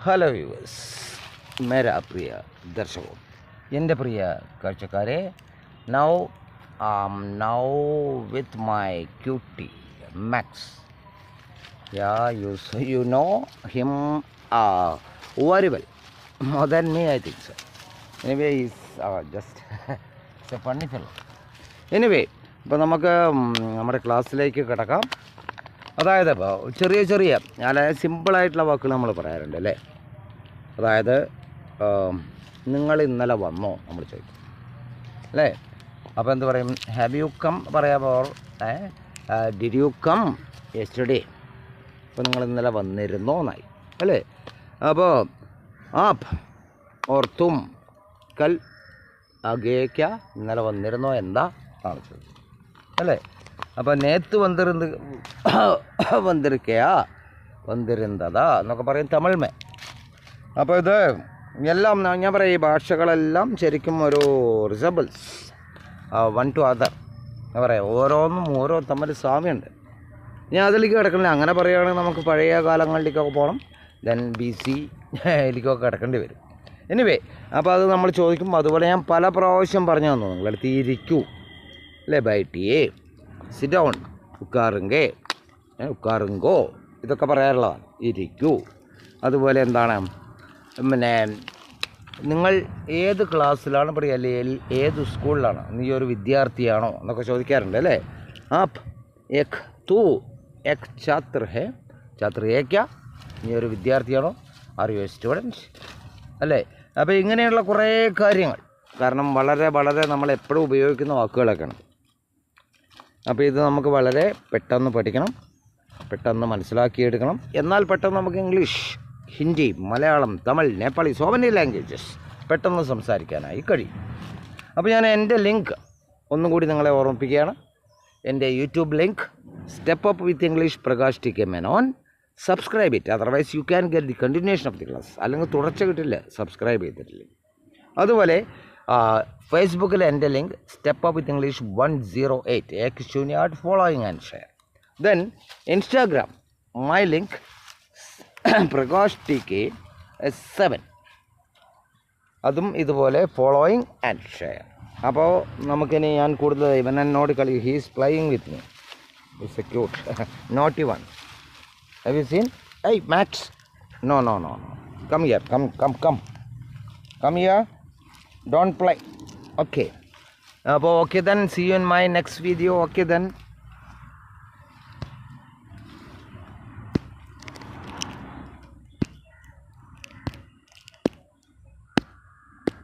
Hello viewers, മേരാ പ്രിയ ദർശകോ, എൻ്റെ പ്രിയ കാഴ്ചക്കാരെ, now with my cutie Max. Yeah, you know him very well, more than me I think so. Anyway, he's just it's a funny fellow. Anyway, ഇപ്പോൾ നമുക്ക് നമ്മുടെ ക്ലാസ്സിലേക്ക് കിടക്കാം. അതായത് ഇപ്പോൾ ചെറിയ നല്ല സിമ്പിളായിട്ടുള്ള വാക്കുകൾ നമ്മൾ പറയാറുണ്ട് അല്ലേ. അതായത് നിങ്ങൾ ഇന്നലെ വന്നോ നമ്മൾ ചോദിക്കും അല്ലേ. അപ്പോൾ എന്ത് പറയും? ഹാവ് യു കം പറയാമോ? Did you come yesterday? അപ്പോൾ നിങ്ങൾ ഇന്നലെ വന്നിരുന്നോ എന്നായി അല്ലേ. അപ്പോൾ ആപ്പ് ഓർ തും കൽ ആഗേക്ക, ഇന്നലെ വന്നിരുന്നോ എന്താ ആണ് ചോദിക്കും അല്ലേ. അപ്പോൾ നേത്ത് വന്നിരിക്കയാ വന്നിരുന്നതാ എന്നൊക്കെ പറയും തമിഴ്മേ. അപ്പോൾ ഇത് എല്ലാം ഞാൻ പറയാം, ഈ ഭാഷകളെല്ലാം ശരിക്കും ഒരു റിസബിൾസ് വൺ ടു അതർ എന്താ പറയുക, ഓരോന്നും ഓരോ തമ്മിൽ സാമ്യമുണ്ട്. ഞാൻ അതിലേക്ക് കിടക്കണില്ല. അങ്ങനെ പറയുകയാണെങ്കിൽ നമുക്ക് പഴയ കാലങ്ങളിലേക്കൊക്കെ പോകണം, ദെൻ BC യിലേക്കൊക്കെ കിടക്കേണ്ടി വരും. എനിവേ, അപ്പോൾ അത് നമ്മൾ ചോദിക്കും. അതുപോലെ ഞാൻ പല പ്രാവശ്യം പറഞ്ഞു തന്നു നിങ്ങളടുത്ത്. ഇരിക്കൂ അല്ലേ, ബൈറ്റിയേ, സിറ്റ് ഡൗൺ, ഉക്കാറുങ്കോ, ഇതൊക്കെ പറയാറുള്ളതാണ്. ഇരിക്കൂ. അതുപോലെ എന്താണ്, പിന്നെ നിങ്ങൾ ഏത് ക്ലാസ്സിലാണ് പറയുക, അല്ലെങ്കിൽ ഏത് സ്കൂളിലാണ്, നീ ഒരു വിദ്യാർത്ഥിയാണോ എന്നൊക്കെ ചോദിക്കാറുണ്ട് അല്ലേ. ആപ്പ് എക് തൂ എക് ഛാത്ര ഹേ, ഛാത്ര ഏക്ക, നീ ഒരു വിദ്യാർത്ഥിയാണോ, ആർ യു എ സ്റ്റുഡൻറ്റ് അല്ലേ. അപ്പോൾ ഇങ്ങനെയുള്ള കുറേ കാര്യങ്ങൾ, കാരണം വളരെ വളരെ നമ്മൾ എപ്പോഴും ഉപയോഗിക്കുന്ന വാക്കുകളൊക്കെയാണ്. അപ്പോൾ ഇത് നമുക്ക് വളരെ പെട്ടെന്ന് പഠിക്കണം, പെട്ടെന്ന് മനസ്സിലാക്കിയെടുക്കണം. എന്നാൽ പെട്ടെന്ന് നമുക്ക് English, Hindi, Malayalam, Tamil, Nepali, so many languages പെട്ടെന്ന് സംസാരിക്കാനായി കഴിയും. അപ്പോൾ ഞാൻ എൻ്റെ ലിങ്ക് ഒന്നും കൂടി നിങ്ങളെ ഓർമ്മിപ്പിക്കുകയാണ്. എൻ്റെ YouTube link, step up with English Prakash TK Menon. Subscribe it, otherwise you can get the continuation of the class. അല്ലെങ്കിൽ തുടർച്ച കിട്ടില്ല സബ്സ്ക്രൈബ് ചെയ്തിട്ടില്ല. അതുപോലെ ഫേസ്ബുക്കിൽ എൻ്റെ link, step up with English 108, ഏക് ശൂന്യാട്ട്, following and share. Then Instagram, my link Prakash TK 7, അതും ഇതുപോലെ ഫോളോയിങ് ആൻഡ് ഷെയർ. അപ്പോൾ നമുക്കിനി ഞാൻ കൂടുതൽ ഇവൻ എന്നോട് കളി, he's playing with me, it's A cute naughty one. Have you seen? Hey Max, no, come here, come here, don't play. Okay, then see you in my next video. Okay then.